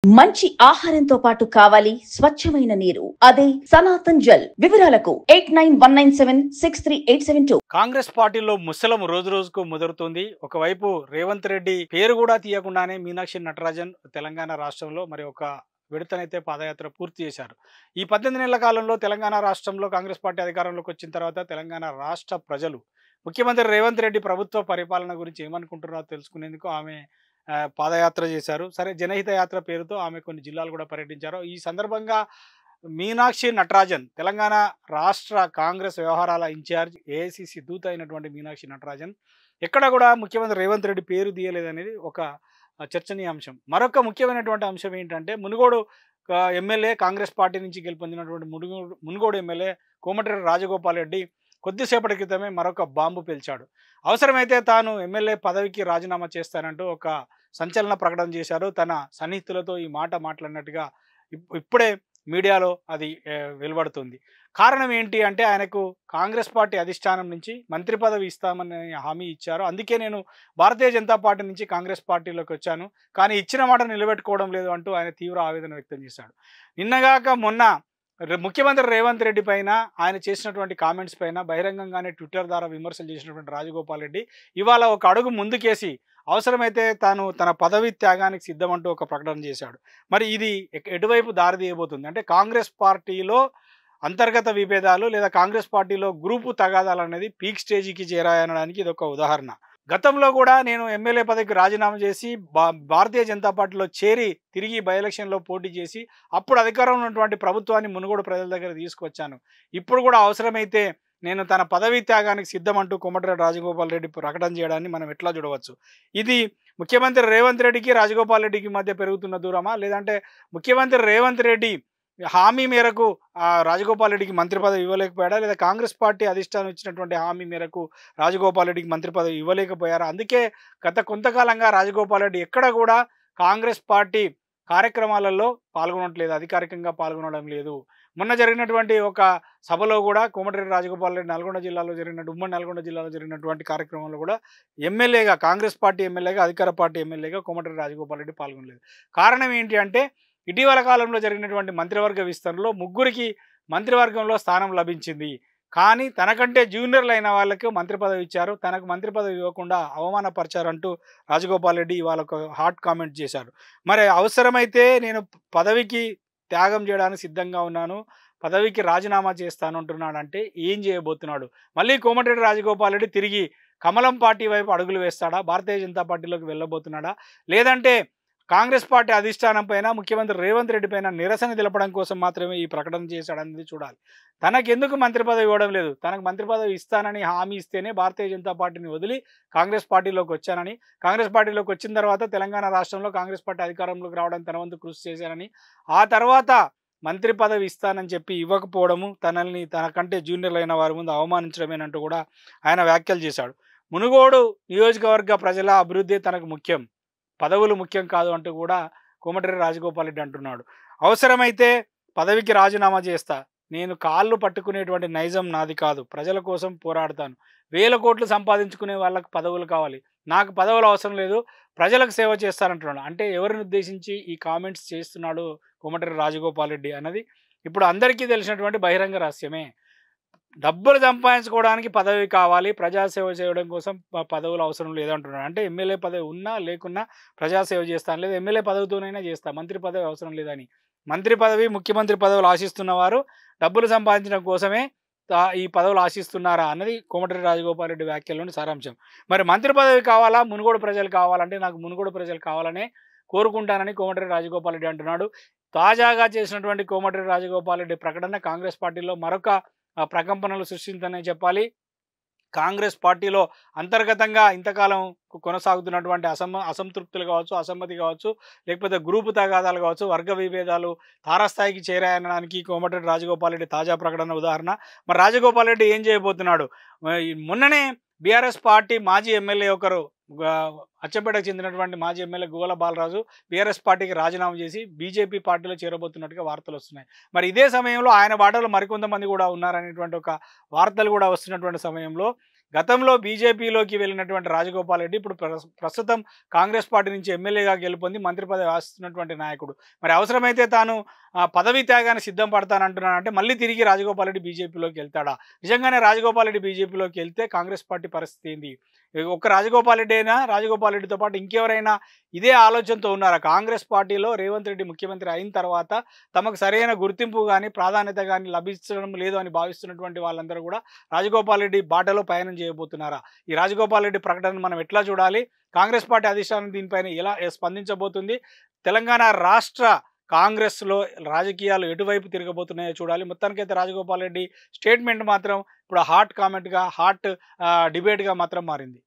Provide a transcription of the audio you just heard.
మంచి ఆహారంతో పాటు కావాలి స్వచ్ఛమైన నీరు. అదే సనాతన్ జల్. వివరాలకు 8919763872. కాంగ్రెస్ పార్టీలో ముసలం రోజు రోజుకు ముదురుతుంది. ఒకవైపు రేవంత్ రెడ్డి పేరు కూడా తీయకుండానే మీనాక్షి నటరాజన్ తెలంగాణ రాష్ట్రంలో మరి ఒక విడతనైతే పాదయాత్ర పూర్తి చేశారు. ఈ 18 నెలల కాలంలో తెలంగాణ రాష్ట్రంలో కాంగ్రెస్ పార్టీ అధికారంలోకి వచ్చిన తర్వాత తెలంగాణ రాష్ట్ర ప్రజలు ముఖ్యమంత్రి రేవంత్ రెడ్డి ప్రభుత్వ పరిపాలన గురించి ఏమనుకుంటున్నారో తెలుసుకునేందుకు ఆమె పాదయాత్ర చేశారు. సరే, జనహిత యాత్ర పేరుతో ఆమె కొన్ని జిల్లాలు కూడా పర్యటించారు. ఈ సందర్భంగా మీనాక్షి నటరాజన్ తెలంగాణ రాష్ట్ర కాంగ్రెస్ వ్యవహారాల ఇన్ఛార్జ్, ఏఐసిసి దూత అయినటువంటి మీనాక్షి నటరాజన్ ఎక్కడ కూడా ముఖ్యమంత్రి రేవంత్ రెడ్డి పేరు తీయలేదనేది ఒక చర్చనీయాంశం. మరొక ముఖ్యమైనటువంటి అంశం ఏంటంటే మునుగోడు ఎమ్మెల్యే కాంగ్రెస్ పార్టీ నుంచి గెలుపొందినటువంటి మునుగోడు ఎమ్మెల్యే కోమటిరెడ్డి రాజగోపాల్ రెడ్డి కొద్దిసేపటి క్రితమే మరొక బాంబు పేల్చాడు. అవసరమైతే తాను ఎమ్మెల్యే పదవికి రాజీనామా చేస్తానంటూ ఒక సంచలన ప్రకటన చేశారు. తన సన్నిహితులతో ఈ మాట మాట్లాడినట్టుగా ఇప్పుడే మీడియాలో అది వెలువడుతుంది. కారణం ఏంటి అంటే ఆయనకు కాంగ్రెస్ పార్టీ అధిష్టానం నుంచి మంత్రి పదవి ఇస్తామని హామీ ఇచ్చారు. అందుకే నేను భారతీయ జనతా పార్టీ నుంచి కాంగ్రెస్ పార్టీలోకి వచ్చాను, కానీ ఇచ్చిన మాట నిలబెట్టుకోవడం లేదు అంటూ ఆయన తీవ్ర ఆవేదన వ్యక్తం చేశాడు. నిన్నగాక మొన్న ముఖ్యమంత్రి రేవంత్ రెడ్డి పైన ఆయన చేసినటువంటి కామెంట్స్ పైన బహిరంగంగానే ట్విట్టర్ ద్వారా విమర్శలు చేసినటువంటి రాజగోపాల్ రెడ్డి ఇవాళ ఒక అడుగు ముందుకేసి అవసరమైతే తాను తన పదవి త్యాగానికి సిద్ధమంటూ ఒక ప్రకటన చేశాడు. మరి ఇది ఎటువైపు దారి తీయబోతుంది అంటే కాంగ్రెస్ పార్టీలో అంతర్గత విభేదాలు లేదా కాంగ్రెస్ పార్టీలో గ్రూపు తగాదాలు అనేది పీక్ స్టేజ్కి చేరాయనడానికి ఇది ఒక ఉదాహరణ. గతంలో కూడా నేను ఎమ్మెల్యే పదవికి రాజీనామా చేసి భారతీయ జనతా పార్టీలో చేరి తిరిగి బై ఎలక్షన్లో పోటీ చేసి అప్పుడు అధికారంలో ఉన్నటువంటి ప్రభుత్వాన్ని మునుగోడు ప్రజల దగ్గర తీసుకొచ్చాను. ఇప్పుడు కూడా అవసరమైతే నేను తన పదవీ త్యాగానికి సిద్ధమంటూ కోమటిరెడ్డి రాజగోపాల్ రెడ్డి ప్రకటన చేయడాన్ని మనం ఎట్లా చూడవచ్చు? ఇది ముఖ్యమంత్రి రేవంత్ రెడ్డికి రాజగోపాల్ రెడ్డికి మధ్య పెరుగుతున్న దూరమా, లేదంటే ముఖ్యమంత్రి రేవంత్ రెడ్డి హామీ మేరకు రాజగోపాల్ రెడ్డికి మంత్రి పదవి ఇవ్వలేకపోయాడా, లేదా కాంగ్రెస్ పార్టీ అధిష్టానం ఇచ్చినటువంటి హామీ మేరకు రాజగోపాల్ రెడ్డికి మంత్రి పదవి ఇవ్వలేకపోయారా? అందుకే గత కొంతకాలంగా రాజగోపాల్ రెడ్డి ఎక్కడ కూడా కాంగ్రెస్ పార్టీ కార్యక్రమాలలో పాల్గొనట్లేదు, అధికారికంగా పాల్గొనడం లేదు. మొన్న జరిగినటువంటి ఒక సభలో కూడా కోమటిరెడ్డి రాజగోపాల్ రెడ్డి ఉమ్మడి నల్గొండ జిల్లాలో జరిగినటువంటి కార్యక్రమంలో కూడా ఎమ్మెల్యేగా, కాంగ్రెస్ పార్టీ ఎమ్మెల్యేగా, అధికార పార్టీ ఎమ్మెల్యేగా కోమటిరెడ్డి రాజగోపాల్ రెడ్డి పాల్గొనలేదు. కారణం ఏంటి అంటే ఇటీవల కాలంలో జరిగినటువంటి మంత్రివర్గ విస్తరణలో ముగ్గురికి మంత్రివర్గంలో స్థానం లభించింది. కానీ తనకంటే జూనియర్లు అయిన వాళ్ళకి మంత్రి పదవి ఇచ్చారు, తనకు మంత్రి పదవి ఇవ్వకుండా అవమానపరిచారంటూ రాజగోపాల్ రెడ్డి ఇవాళ ఒక హాట్ కామెంట్ చేశారు. మరి అవసరమైతే నేను పదవికి త్యాగం చేయడానికి సిద్ధంగా ఉన్నాను, పదవికి రాజీనామా చేస్తాను అంటున్నాడంటే ఏం చేయబోతున్నాడు? మళ్ళీ కోమటిరెడ్డి రాజగోపాల్ రెడ్డి తిరిగి కమలం పార్టీ వైపు అడుగులు వేస్తాడా, భారతీయ జనతా పార్టీలోకి వెళ్ళబోతున్నాడా, లేదంటే కాంగ్రెస్ పార్టీ అధిష్టానం పైన ముఖ్యమంత్రి రేవంత్ రెడ్డి పైన నిరసన తెలపడం కోసం మాత్రమే ఈ ప్రకటన చేశాడనేది చూడాలి. తనకెందుకు మంత్రి పదవి ఇవ్వడం లేదు? తనకు మంత్రి పదవి ఇస్తానని హామీ ఇస్తేనే భారతీయ జనతా పార్టీని వదిలి కాంగ్రెస్ పార్టీలోకి వచ్చానని, కాంగ్రెస్ పార్టీలోకి వచ్చిన తర్వాత తెలంగాణ రాష్ట్రంలో కాంగ్రెస్ పార్టీ అధికారంలోకి రావడం తన వంతు కృషి చేశానని, ఆ తర్వాత మంత్రి పదవి ఇస్తానని చెప్పి ఇవ్వకపోవడము తనని తనకంటే జూనియర్లు అయిన వారి ముందు అవమానించడమేనంటూ కూడా ఆయన వ్యాఖ్యలు చేశాడు. మునుగోడు నియోజకవర్గ ప్రజల అభివృద్ధి తనకు ముఖ్యం, పదవులు ముఖ్యం కాదు అంటూ కూడా కోమటిరెడ్డి రాజగోపాల్ రెడ్డి అంటున్నాడు. అవసరమైతే పదవికి రాజీనామా చేస్తా, నేను కాళ్ళు పట్టుకునేటువంటి నైజం నాది కాదు, ప్రజల కోసం పోరాడతాను, 1000 కోట్లు సంపాదించుకునే వాళ్ళకి పదవులు కావాలి, నాకు పదవులు అవసరం లేదు, ప్రజలకు సేవ చేస్తానంటున్నాడు. అంటే ఎవరిని ఉద్దేశించి ఈ కామెంట్స్ చేస్తున్నాడు కోమటిరెడ్డి రాజగోపాల్ రెడ్డి అన్నది ఇప్పుడు అందరికీ తెలిసినటువంటి బహిరంగ రహస్యమే. డబ్బులు సంపాదించుకోవడానికి పదవి కావాలి, ప్రజాసేవ చేయడం కోసం పదవులు అవసరం లేదంటున్నాడు. అంటే ఎమ్మెల్యే పదవి ఉన్నా లేకున్నా ప్రజాసేవ చేస్తాను, లేదా ఎమ్మెల్యే పదవితోనైనా చేస్తా, మంత్రి పదవి అవసరం లేదని. మంత్రి పదవి, ముఖ్యమంత్రి పదవులు ఆశిస్తున్న వారు డబ్బులు సంపాదించడం కోసమే ఈ పదవులు ఆశిస్తున్నారా అన్నది కోమటిరెడ్డి రాజగోపాల్ రెడ్డి వ్యాఖ్యలోని సారాంశం. మరి మంత్రి పదవి కావాలా, మునుగోడు ప్రజలు కావాలంటే నాకు మునుగోడు ప్రజలు కావాలనే కోరుకుంటానని కోమటిరెడ్డి రాజగోపాల్ రెడ్డి అంటున్నాడు. తాజాగా చేసినటువంటి కోమటిరెడ్డి రాజగోపాల్ రెడ్డి ప్రకటన కాంగ్రెస్ పార్టీలో మరొక ప్రకంపనలు సృష్టించనే చెప్పాలి. కాంగ్రెస్ పార్టీలో అంతర్గతంగా ఇంతకాలం కొనసాగుతున్నటువంటి అసంతృప్తులు కావచ్చు, అసమ్మతి కావచ్చు, లేకపోతే గ్రూపు తగాదాలు కావచ్చు, వర్గ విభేదాలు తారాస్థాయికి చేరాయనడానికి కోమటిరెడ్డి రాజగోపాల్ రెడ్డి తాజా ప్రకటన ఉదాహరణ. మరి రాజగోపాల్ రెడ్డి ఏం చేయబోతున్నాడు? మొన్ననే బీఆర్ఎస్ పార్టీ మాజీ ఎమ్మెల్యే ఒకరు, అచ్చంపేటకు చెందినటువంటి మాజీ ఎమ్మెల్యే గువ్వల బాలరాజు బీఆర్ఎస్ పార్టీకి రాజీనామా చేసి బీజేపీ పార్టీలో చేరబోతున్నట్టుగా వార్తలు వస్తున్నాయి. మరి ఇదే సమయంలో ఆయన బాటలో మరికొంతమంది కూడా ఉన్నారనేటువంటి ఒక వార్తలు కూడా వస్తున్నటువంటి సమయంలో గతంలో బీజేపీలోకి వెళ్ళినటువంటి రాజగోపాల్ రెడ్డి ఇప్పుడు ప్రస్తుతం కాంగ్రెస్ పార్టీ నుంచి ఎమ్మెల్యేగా గెలుపొంది మంత్రి పదవి ఆశిస్తున్నటువంటి నాయకుడు. మరి అవసరమైతే తాను పదవి త్యాగాన్ని సిద్ధం పడతానంటున్నానంటే మళ్ళీ తిరిగి రాజగోపాల్ రెడ్డి బీజేపీలోకి వెళ్తాడా? నిజంగానే రాజగోపాల్ రెడ్డి బీజేపీలోకి వెళ్తే కాంగ్రెస్ పార్టీ పరిస్థితి ఏంది? ఒక్క రాజగోపాల్ రెడ్డి అయినా, రాజగోపాల్ రెడ్డితో పాటు ఇంకెవరైనా ఇదే ఆలోచనతో ఉన్నారా? కాంగ్రెస్ పార్టీలో రేవంత్ రెడ్డి ముఖ్యమంత్రి అయిన తర్వాత తమకు సరైన గుర్తింపు కానీ ప్రాధాన్యత కానీ లభించడం లేదు అని భావిస్తున్నటువంటి వాళ్ళందరూ కూడా రాజగోపాల్ రెడ్డి బాటలో పయనం చేయబోతున్నారా? ఈ రాజగోపాల్ రెడ్డి ప్రకటన మనం ఎట్లా చూడాలి? కాంగ్రెస్ పార్టీ అధిష్టానం దీనిపైన ఎలా స్పందించబోతుంది? తెలంగాణ రాష్ట్ర కాంగ్రెస్లో రాజకీయాలు ఎటువైపు తిరగబోతున్నాయో చూడాలి. మొత్తానికైతే రాజగోపాల్ రెడ్డి స్టేట్మెంట్ మాత్రం ఇప్పుడు హాట్ కామెంట్గా, హాట్ డిబేట్గా మాత్రం మారింది.